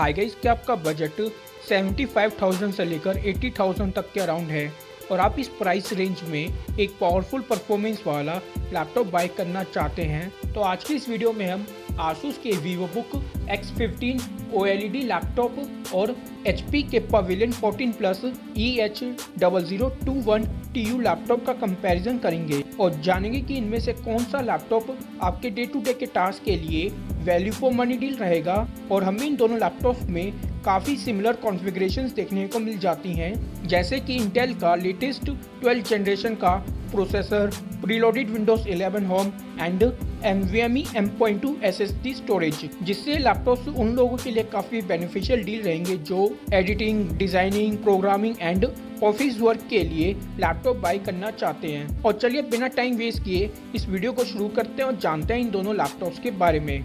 High guys, क्या आपका budget 75,000 से लेकर 80,000 तक के अराउंड है और आप इस प्राइस रेंज में एक पावरफुल परफॉर्मेंस वाला लैपटॉप बाय करना चाहते हैं तो आज की इस वीडियो में हम आसूस के वीवोबुक X15 OLED लैपटॉप और HP के पवेलियन 14 प्लस EH0021TU लैपटॉप का कंपैरिजन करेंगे और जानेंगे कि इनमें से कौन सा लैपटॉप आपके डे टू डे के टास्क के लिए वैल्यू फॉर मनी डील रहेगा। और हमें इन दोनों लैपटॉप में काफ़ी सिमिलर कॉन्फ़िगरेशंस देखने को मिल जाती हैं, जैसे कि इंटेल का लेटेस्ट 12th जनरेशन का processor, preloaded Windows 11 home and NVMe M.2 SSD storage, जिससे लैपटॉप्स उन लोगों के लिए काफ़ी बेनिफिशियल डील रहेंगे जो editing, designing, programming and office work के लिए लैपटॉप बाय करना चाहते हैं। और चलिए बिना टाइम वेस्ट किए इस वीडियो को शुरू करते हैं और जानते हैं इन दोनों लैपटॉप्स के बारे में।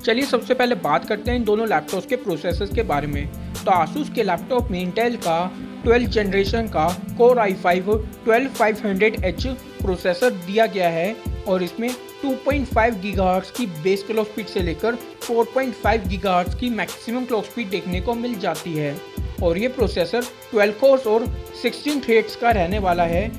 चलिए सबसे पहले बात करते हैं इन दोनों लैपटॉप्स के प्रोसेसर्स के बारे में। तो आसूस के लैपटॉप में इंटेल का 12th जनरेशन का Core i5 12500H प्रोसेसर दिया गया है और इसमें 2.5 गीगाहर्ट्ज़ की बेस क्लॉक स्पीड से लेकर 4.5 गीगाहर्ट्ज़ की मैक्सिमम क्लॉक स्पीड देखने को मिल जाती है। और ये प्रोसेसर 12 कोर्स और 16 थ्रेड्स का रहने वाला है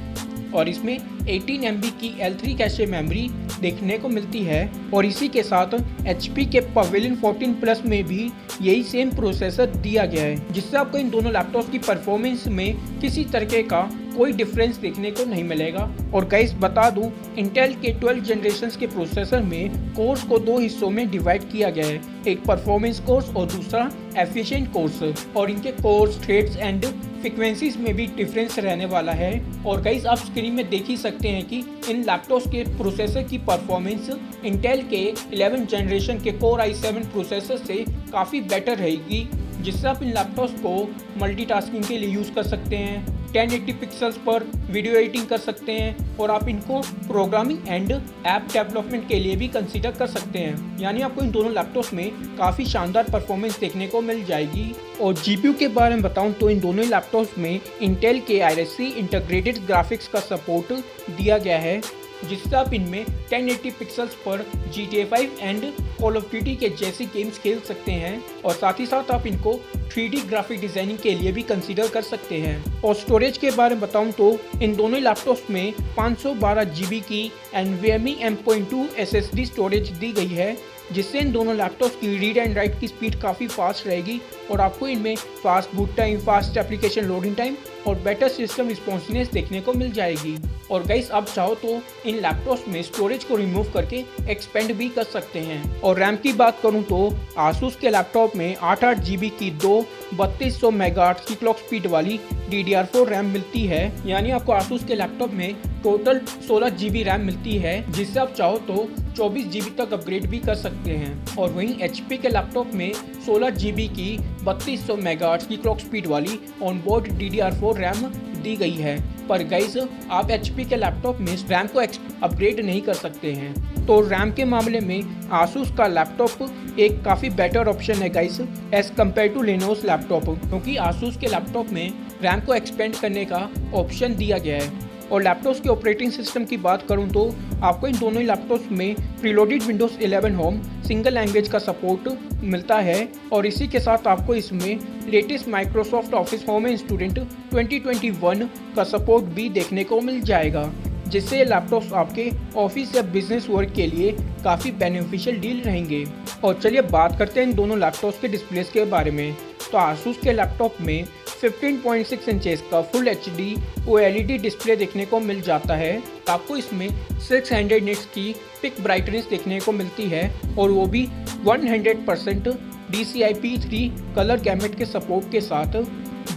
और इसमें 18 MB की L3 कैशे मेमोरी देखने को मिलती है। और इसी के साथ HP के पवेलियन 14 प्लस में भी यही सेम प्रोसेसर दिया गया है, जिससे आपको इन दोनों लैपटॉप की परफॉर्मेंस में किसी तरीके का कोई डिफरेंस देखने को नहीं मिलेगा। और गाइस बता दूं, इंटेल के 12 जनरेशन्स के प्रोसेसर में कोर्स को दो हिस्सों में डिवाइड किया गया है, एक परफॉर्मेंस कोर्स और दूसरा एफिशिएंट कोर्स। और इनके कोर्स, थ्रेड्स एंड फ्रीक्वेंसीज में भी डिफरेंस रहने वाला है। और गाइस आप स्क्रीन में देख ही सकते हैं कि इन लैपटॉप्स के प्रोसेसर की परफॉर्मेंस इंटेल के 11th जनरेशन के Core i7 प्रोसेसर से काफ़ी बेटर रहेगी, जिससे आप इन लैपटॉप्स को मल्टीटास्किंग के लिए यूज़ कर सकते हैं, 1080 पिक्सल्स पर वीडियो एडिटिंग कर सकते हैं और आप इनको प्रोग्रामिंग एंड ऐप डेवलपमेंट के लिए भी कंसीडर कर सकते हैं। यानी आपको इन दोनों लैपटॉप्स में काफ़ी शानदार परफॉर्मेंस देखने को मिल जाएगी। और GPU के बारे में बताऊं तो इन दोनों लैपटॉप्स में इंटेल के IRSC इंटीग्रेटेड ग्राफिक्स का सपोर्ट दिया गया है, जिससे आप इनमें 1080 पिक्सल्स पर GTA 5 and call of duty के जैसी गेम्स खेल सकते हैं। और साथ ही साथ आप इनको 3D ग्राफिक डिज़ाइनिंग के लिए भी कंसीडर कर सकते हैं। और स्टोरेज के बारे में बताऊं तो इन दोनों लैपटॉप्स में 512 GB की NVMe M.2 SSD स्टोरेज दी गई है, जिससे इन दोनों लैपटॉप्स की रीड एंड राइट की स्पीड काफ़ी फास्ट रहेगी और आपको इनमें fast boot time, fast application loading time और बेटर सिस्टम रिस्पॉन्सिवनेस देखने को मिल जाएगी। और गाइस आप चाहो तो इन लैपटॉप्स में स्टोरेज को रिमूव करके एक्सपेंड भी कर सकते हैं। और रैम की बात करूं तो आसूस के लैपटॉप में 8 GB की दो 3200 मेगाहर्ट्ज़ की क्लॉक स्पीड वाली DDR4 रैम मिलती है। यानी आपको आसूस के लैपटॉप में टोटल 16 GB रैम मिलती है, जिससे आप चाहो तो 24 GB तक अपग्रेड भी कर सकते हैं। और वहीं HP के लैपटॉप में 16 GB की 3200 मेगाहर्ट्ज़ की क्लॉक स्पीड वाली ऑनबोर्ड DDR4 रैम दी गई है। पर गाइस आप HP के लैपटॉप में रैम को अपग्रेड नहीं कर सकते हैं। तो रैम के मामले में आसूस का लैपटॉप एक काफ़ी बेटर ऑप्शन है guys as compare to Lenovo laptop, क्योंकि आसूस के लैपटॉप में रैम को एक्सपेंड करने का ऑप्शन दिया गया है। और लैपटॉप्स के ऑपरेटिंग सिस्टम की बात करूं तो आपको इन दोनों ही लैपटॉप्स में preloaded Windows 11 home single language का सपोर्ट मिलता है। और इसी के साथ आपको इसमें latest Microsoft office home and student 2021 का सपोर्ट भी देखने को मिल जाएगा, जिससे ये लैपटॉप्स आपके ऑफिस या बिजनेस वर्क के लिए काफ़ी बेनिफिशियल डील रहेंगे। और चलिए बात करते हैं इन दोनों लैपटॉप्स के डिस्प्लेस के बारे में। तो आसूस के लैपटॉप में 15.6 इंचेस का फुल HD OLED डिस्प्ले देखने को मिल जाता है। आपको इसमें 600 निट्स की पिक ब्राइटनेस देखने को मिलती है और वो भी 100% DCI-P3 कलर गैमेट के सपोर्ट के साथ।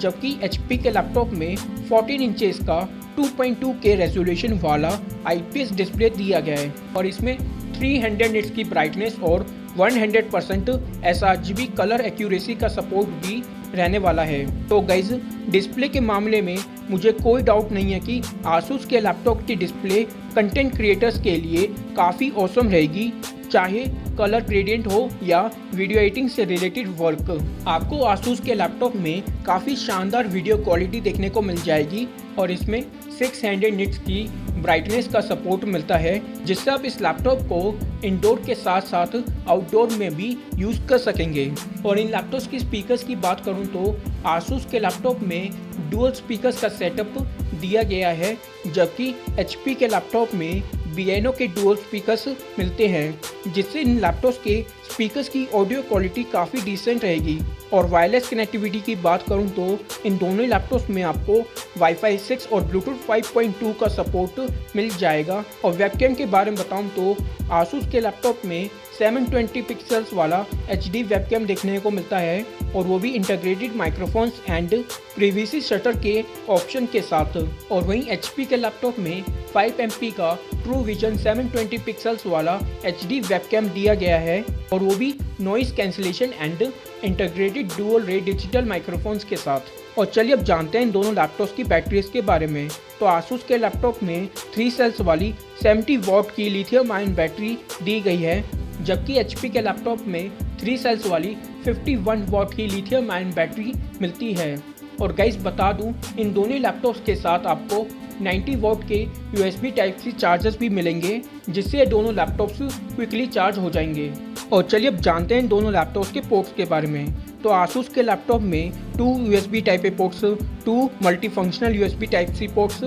जबकि HP के लैपटॉप में 14 इंचेस का 2.2K रेजोल्यूशन वाला IPS डिस्प्ले दिया गया है और इसमें 300 निट्स की ब्राइटनेस और 100% sRGB कलर एक्यूरेसी का सपोर्ट भी रहने वाला है। तो गाइज डिस्प्ले के मामले में मुझे कोई डाउट नहीं है कि आसूस के लैपटॉप की डिस्प्ले कंटेंट क्रिएटर्स के लिए काफ़ी ऑसम रहेगी, चाहे कलर ग्रेडियंट हो या वीडियो एडिटिंग से रिलेटेड वर्क। आपको आसूस के लैपटॉप में काफ़ी शानदार वीडियो क्वालिटी देखने को मिल जाएगी और इसमें 600 निट्स की ब्राइटनेस का सपोर्ट मिलता है, जिससे आप इस लैपटॉप को इंडोर के साथ साथ आउटडोर में भी यूज़ कर सकेंगे। और इन लैपटॉप्स की स्पीकर्स की बात करूं तो आसूस के लैपटॉप में डुअल स्पीकर्स का सेटअप दिया गया है, जबकि HP के लैपटॉप में बियानो के डुअल स्पीकर्स मिलते हैं, जिससे इन लैपटॉप्स के स्पीकर्स की ऑडियो क्वालिटी काफ़ी डिसेंट रहेगी। और वायरलेस कनेक्टिविटी की बात करूं तो इन दोनों लैपटॉप्स में आपको वाईफाई 6 और ब्लूटूथ 5.2 का सपोर्ट मिल जाएगा। और वेबकैम के बारे में बताऊं तो आसूस के लैपटॉप में 720 पिक्सल्स वाला HD वेबकैम देखने को मिलता है, और वो भी integrated microphones and privacy shutter के ऑप्शन के साथ। और वहीं HP के लैपटॉप में 5 MP का ट्रू विजन 720 पिक्सल्स वाला HD वेबकैम दिया गया है, और वो भी noise cancellation and integrated dual रे डिजिटल माइक्रोफोन्स के साथ। और चलिए अब जानते हैं इन दोनों लैपटॉप्स की बैटरीज के बारे में। तो आसूस के लैपटॉप में 3 सेल्स वाली 70 वॉट की लिथियम आयन बैटरी दी गई है, जबकि HP के लैपटॉप में 3 सेल्स वाली 51 वॉट की लिथियम आयन बैटरी मिलती है। और गाइस बता दूं, इन दोनों लैपटॉप्स के साथ आपको 90 वॉट के USB Type-C चार्जर्स भी मिलेंगे, जिससे ये दोनों लैपटॉप्स क्विकली चार्ज हो जाएंगे। और चलिए अब जानते हैं इन दोनों लैपटॉप्स के पोर्ट्स के बारे में। तो आसूस के लैपटॉप में 2 USB Type-A ports, 2 multifunctional USB Type-C ports,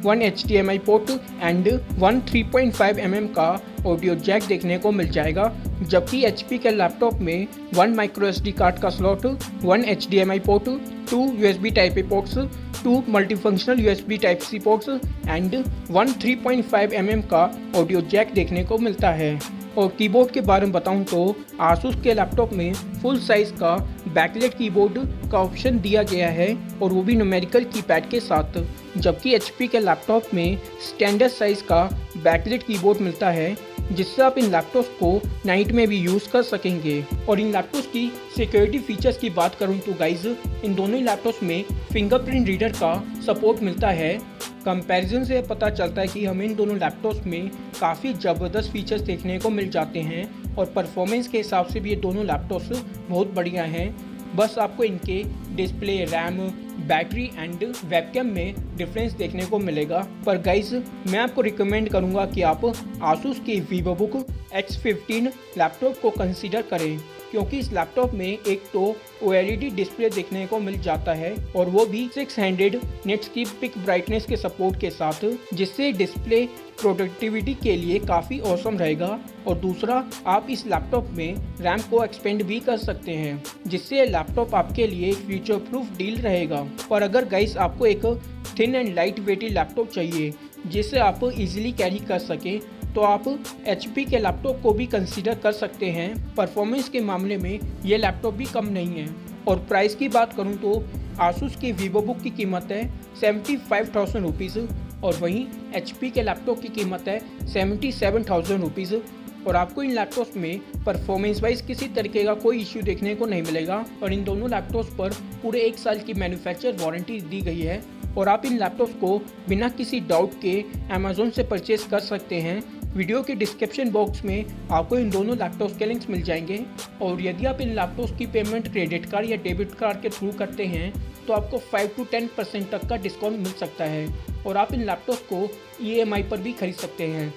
1 HDMI port and 1 3.5 mm का ऑडियो जैक देखने को मिल जाएगा, जबकि HP के लैपटॉप में 1 माइक्रो SD कार्ड का slot, 1 HDMI port, 2 USB Type-A ports, 2 multifunctional USB Type-C ports and 1 3.5 mm का ऑडियो जैक देखने को मिलता है। और कीबोर्ड के बारे में बताऊं तो आसूस के लैपटॉप में फुल साइज़ का बैकलाइट कीबोर्ड का ऑप्शन दिया गया है, और वो भी न्यूमेरिकल कीपैड के साथ, जबकि HP के लैपटॉप में स्टैंडर्ड साइज़ का बैकलाइट कीबोर्ड मिलता है, जिससे आप इन लैपटॉप्स को नाइट में भी यूज़ कर सकेंगे। और इन लैपटॉप्स की सिक्योरिटी फीचर्स की बात करूं तो गाइज इन दोनों लैपटॉप्स में फिंगरप्रिंट रीडर का सपोर्ट मिलता है। कंपैरिजन से पता चलता है कि हमें इन दोनों लैपटॉप्स में काफ़ी ज़बरदस्त फीचर्स देखने को मिल जाते हैं, और परफॉर्मेंस के हिसाब से भी ये दोनों लैपटॉप्स बहुत बढ़िया हैं। बस आपको इनके display, RAM, battery and webcam में डिफरेंस देखने को मिलेगा। पर गाइज मैं आपको रिकमेंड करूंगा कि आप आसूस के वीवोबुक X15 लैपटॉप को कंसीडर करें, क्योंकि इस लैपटॉप में एक तो OLED डिस्प्ले देखने को मिल जाता है, और वो भी 600 निट्स की पिक ब्राइटनेस के सपोर्ट के साथ, जिससे डिस्प्ले प्रोडक्टिविटी के लिए काफ़ी औसम रहेगा। और दूसरा, आप इस लैपटॉप में रैम को एक्सपेंड भी कर सकते हैं, जिससे लैपटॉप आपके लिए एक फ्यूचर प्रूफ डील रहेगा। पर अगर गाइस आपको एक thin and light weighty laptop चाहिए जिसे आप इजीली कैरी कर सकें, तो आप HP के लैपटॉप को भी कंसीडर कर सकते हैं। परफॉर्मेंस के मामले में ये लैपटॉप भी कम नहीं है। और प्राइस की बात करूं तो आसूस की वीवोबुक की कीमत है 75,000 रुपीज़, और वहीं HP के लैपटॉप की कीमत है 77,000 रुपीज़। और आपको इन लैपटॉप्स में परफॉर्मेंस वाइज किसी तरीके का कोई इश्यू देखने को नहीं मिलेगा, और इन दोनों लैपटॉप्स पर पूरे 1 साल की मैन्युफैक्चर वारंटी दी गई है। और आप इन लैपटॉप्स को बिना किसी डाउट के अमेज़ॉन से परचेज कर सकते हैं। वीडियो के डिस्क्रिप्शन बॉक्स में आपको इन दोनों लैपटॉप्स के लिंक्स मिल जाएंगे। और यदि आप इन लैपटॉप्स की पेमेंट क्रेडिट कार्ड या डेबिट कार्ड के थ्रू करते हैं तो आपको 5 to 10% तक का डिस्काउंट मिल सकता है, और आप इन लैपटॉप्स को EMI पर भी खरीद सकते हैं।